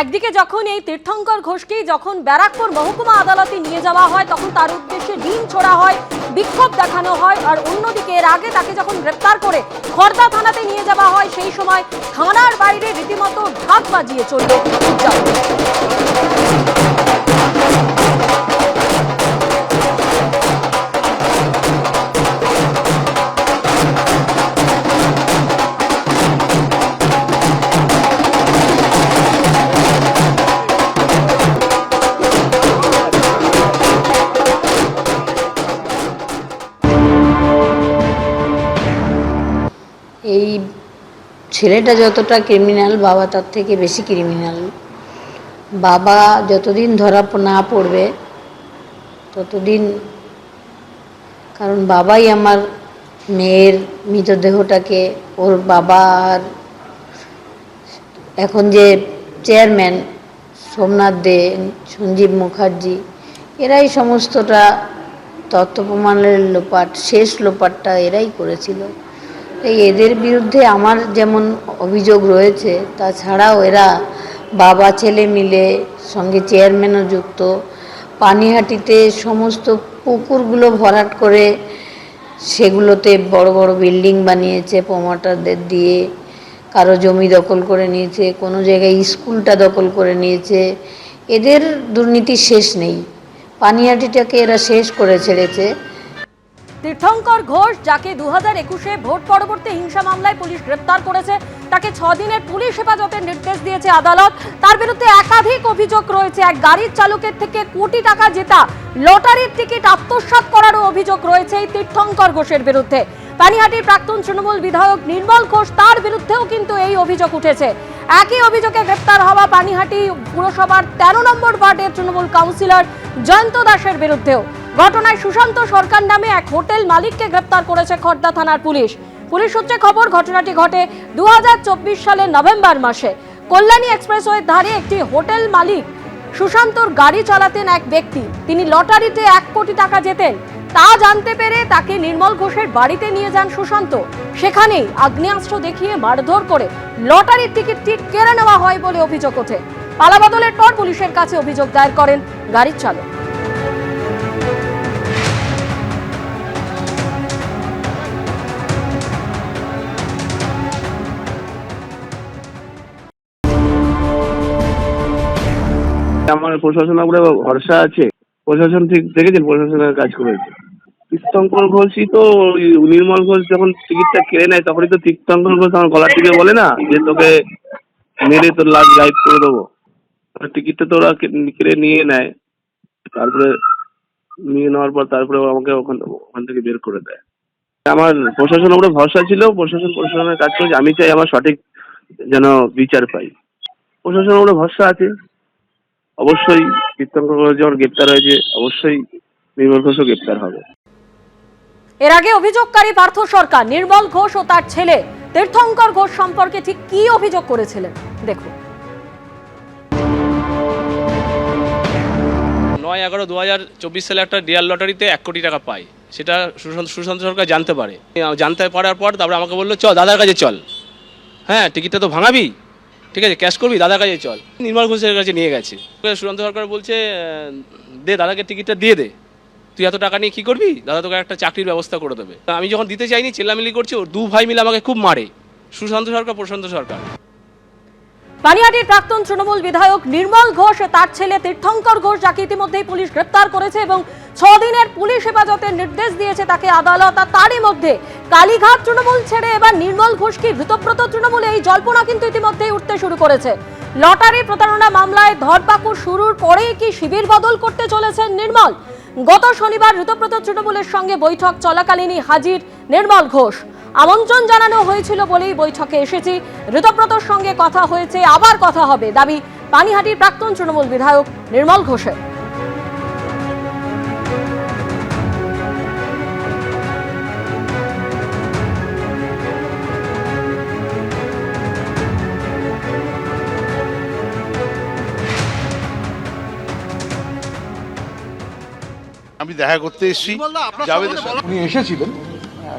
একদিকে যখন এই তীর্থঙ্কর ঘোষকে যখন ব্যারাকপুর মহকুমা আদালতে নিয়ে যাওয়া হয় তখন তার উদ্দেশ্যে ডিম ছোড়া হয়, বিক্ষোভ দেখানো হয়, আর অন্যদিকে এর আগে তাকে যখন গ্রেপ্তার করে খড়দা থানাতে নিয়ে যাওয়া হয় সেই সময় থানার বাইরে রীতিমতো ঢাক বাজিয়ে চলল উদযাপন। এই ছেলেটা যতটা ক্রিমিনাল, বাবা তার থেকে বেশি ক্রিমিনাল। বাবা যতদিন ধরা না পড়বে ততদিন, কারণ বাবাই আমার মেয়ের মৃতদেহটাকে, ওর বাবার এখন যে চেয়ারম্যান সোমনাথ দে, সঞ্জীব মুখার্জি, এরাই সমস্তটা তথ্য প্রমাণের লোপাট, শেষ লোপাটটা এরাই করেছিল। এই এদের বিরুদ্ধে আমার যেমন অভিযোগ রয়েছে, তাছাড়াও এরা বাবা ছেলে মিলে, সঙ্গে চেয়ারম্যানও যুক্ত, পানিহাটিতে সমস্ত পুকুরগুলো ভরাট করে সেগুলোতে বড় বড় বিল্ডিং বানিয়েছে প্রমোটারদের দিয়ে, কারো জমি দখল করে নিয়েছে, কোনো জায়গায় স্কুলটা দখল করে নিয়েছে। এদের দুর্নীতি শেষ নেই, পানিহাটিটাকে এরা শেষ করে ছেড়েছে। তীর্থঙ্কর ঘোষ, যাকে 2021-এ ভোট পরবর্তী হিংসা মামলায় পুলিশ গ্রেপ্তার করেছে, তাকে 6 দিনের পুলিশ হেফাজতের নির্দেশ দিয়েছে আদালত। তার বিরুদ্ধে একাধিক অভিযোগ রয়েছে। এক গাড়ির চালকের থেকে কোটি টাকা জেতা লটারির টিকিট আত্মসাৎ করারও অভিযোগ রয়েছে এই তীর্থঙ্কর ঘোষের বিরুদ্ধে। পানিহাটির প্রাক্তন তৃণমূল বিধায়ক নির্মল ঘোষ, তার বিরুদ্ধেও কিন্তু এই অভিযোগ উঠেছে। একই অভিযোগে গ্রেপ্তার হওয়া পানিহাটি পুরসভার 13 নম্বর ওয়ার্ডের তৃণমূল কাউন্সিলর জয়ন্ত দাসের বিরুদ্ধেও। ঘটনায় সুশান্ত সরকার নামে এক হোটেল মালিককে গ্রেপ্তার করেছে খড়দা থানার পুলিশ। পুলিশ সূত্রে খবর, ঘটনাটি ঘটে 2024 সালের নভেম্বর মাসে। কল্যাণী এক্সপ্রেসওয়ের ধারে একটি হোটেল মালিক সুশান্তর গাড়ি চালাতেন এক ব্যক্তি। তিনি লটারিতে 1 কোটি টাকা জেতেন। তা জানতে পেরে তাকে নির্মল ঘোষের বাড়িতে নিয়ে যান সুশান্ত। সেখানেই আগ্নেয়াস্ত্র দেখিয়ে মারধর করে লটারির টিকিটটি কেড়ে নেওয়া হয় বলে অভিযোগ ওঠে। পালাবদলের পর পুলিশের কাছে অভিযোগ দায়ের করেন গাড়ির চালক। আমার প্রশাসনের উপরে ভরসা আছে। প্রশাসন ঠিক দেখেছেন, প্রশাসনের কাজ করেছে। তীর্থঙ্কর ঘোষই তো, নির্মল ঘোষ যখন টিকিটটা কেড়ে নেয় তখনই তো তীর্থঙ্কর ঘোষ আমার গলার টিকে বলে না যে তোকে মেরে তোর লাশ গায়েব করে দেবো। টিকিটটা তো ওরা কেড়ে নিয়ে নেয়, তারপরে নিয়ে নেওয়ার পর তারপরে আমাকে ওখান থেকে বের করে দেয়। আমার প্রশাসনের উপরে ভরসা ছিল, প্রশাসনের কাজ করেছে। আমি চাই আমার সঠিক যেন বিচার পাই। প্রশাসনের উপরে ভরসা আছে। অবশ্যই তীর্থঙ্কর ঘোষ যখন গ্রেপ্তার হয়েছে, অবশ্যই নির্মল ঘোষও গ্রেপ্তার হবে। এর আগে অভিযোগকারী পার্থ সরকার নির্মল ঘোষ ও তার ছেলে তীর্থঙ্কর ঘোষ সম্পর্কে ঠিক কি অভিযোগ করেছিলেন দেখুন। 9/11/2024 সালে একটা ডিয়ার লটারিতে 1 কোটি টাকা পায়। সেটা সুশান্ত সরকার জানতে পারে। জানতে পারার পর তারপরে আমাকে বললো চল দাদার কাছে চল, হ্যাঁ টিকিটটা তো ভাঙাবি, ঠিক আছে ক্যাশ করবি, দাদার কাছে চল। নির্মল ঘোষের কাছে নিয়ে গেছে। সুশান্ত সরকার বলছে দে দাদাকে টিকিটটা দিয়ে দে, তুই এত টাকা নিয়ে কী করবি, দাদা তোকে একটা চাকরির ব্যবস্থা করে দেবে। আমি যখন দিতে চাইনি চেল্লামিলি করছি, ওর 2 ভাই মিলে আমাকে খুব মারে, সুশান্ত সরকার প্রশান্ত সরকার। পানিহাটির প্রাক্তন তৃণমূল বিধায়ক নির্মল ঘোষ, তার ছেলে তীর্থঙ্কর ঘোষ, যাকে ইতিমধ্যেই পুলিশ গ্রেপ্তার করেছে এবং 6 দিনের পুলিশ হেফাজতের নির্দেশ দিয়েছে তাকে আদালত। আর তারই মধ্যে কালীঘাট তৃণমূল ছেড়ে এবার নির্মল ঘোষ কি ভৃতপ্রত তৃণমূলে, এই জল্পনা কিন্তু ইতিমধ্যেই উঠতে শুরু করেছে। লটারি প্রতারণা মামলায় ধরপাকড় শুরুর পরেই কি শিবির বদল করতে চলেছেন নির্মল? গত শনিবার ঋতব্রত তৃণমূলের সঙ্গে বৈঠক চলাকালীনই হাজির নির্মল ঘোষ। আমন্ত্রণ জানানো হয়েছিল বলেই বৈঠকে এসেছি, ঋতব্রতর সঙ্গে কথা হয়েছে, আবার কথা হবে, দাবি পানিহাটির প্রাক্তন তৃণমূল বিধায়ক নির্মল ঘোষের। আমি দেখা করতে এসেছি, উনি এসেছিলেন,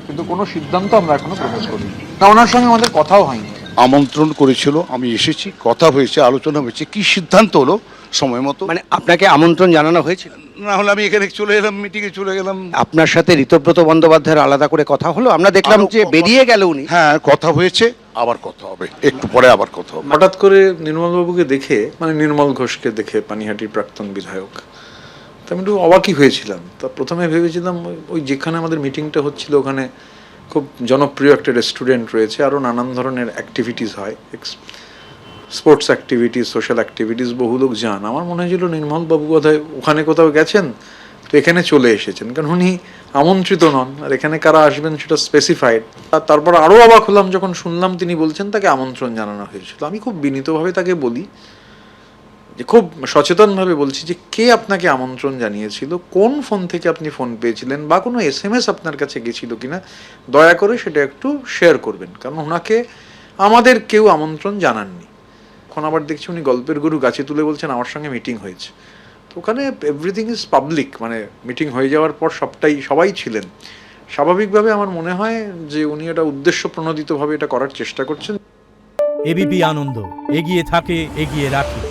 কিন্তু কোনো সিদ্ধান্ত আমরা এখনো প্রকাশ করিনি, ওনার সঙ্গে আমাদের কথাও হয়নি। আমন্ত্রণ করেছিল, আমি এসেছি, কথা হয়েছে, আলোচনা হয়েছে, কি সিদ্ধান্ত হলো সময় মতো, মানে আপনাকে আমন্ত্রণ জানানো হয়েছিল? না হলে আমি এখানে চলে এলাম, মিটিংয়ে চলে গেলাম। আপনার সাথে ঋতব্রত বন্দ্যোপাধ্যায়ের আলাদা করে কথা হলো? আমরা দেখলাম আরো যে বেরিয়ে গেল উনি। হ্যাঁ, কথা হয়েছে, আবার কথা হবে, একটু পরে আবার কথা হবে। হঠাৎ করে নির্মলবাবুকে দেখে, মানে নির্মল ঘোষকে দেখে, পানিহাটির প্রাক্তন বিধায়ক, তো আমি একটু অবাকই হয়েছিলাম। তা প্রথমে ভেবেছিলাম ওই যেখানে আমাদের মিটিংটা হচ্ছিল ওখানে খুব জনপ্রিয় একটা রেস্টুরেন্ট রয়েছে, আরও নানান ধরনের অ্যাক্টিভিটিস হয়, স্পোর্টস অ্যাক্টিভিটিস, সোশ্যাল অ্যাক্টিভিটিস, বহু লোক যান। আমার মনে হয়েছিল নির্মলবাবু বোধহয় ওখানে কোথাও গেছেন, তো এখানে চলে এসেছেন, কারণ উনি আমন্ত্রিত নন, আর এখানে কারা আসবেন সেটা স্পেসিফাইড। আর তারপর আরও অবাক হলাম যখন শুনলাম তিনি বলছেন তাকে আমন্ত্রণ জানানো হয়েছিল। আমি খুব বিনীতভাবে তাকে বলি, যে খুব সচেতনভাবে বলছি, যে কে আপনাকে আমন্ত্রণ জানিয়েছিল, কোন ফোন থেকে আপনি ফোন পেয়েছিলেন, বা কোনো SMS আপনার কাছে গেছিল কিনা, দয়া করে সেটা একটু শেয়ার করবেন, কারণ ওনাকে আমাদের কেউ আমন্ত্রণ জানাননি। এখন আবার দেখছি উনি গল্পের গরু গাছে তুলে বলছেন আমার সঙ্গে মিটিং হয়েছে। তো ওখানে এভরিথিং ইজ পাবলিক, মানে মিটিং হয়ে যাওয়ার পর সবাই ছিলেন। স্বাভাবিকভাবে আমার মনে হয় যে উনি এটা উদ্দেশ্য প্রণোদিতভাবে এটা করার চেষ্টা করছেন। এবিপি আনন্দ, এগিয়ে থাকে, এগিয়ে রাখে।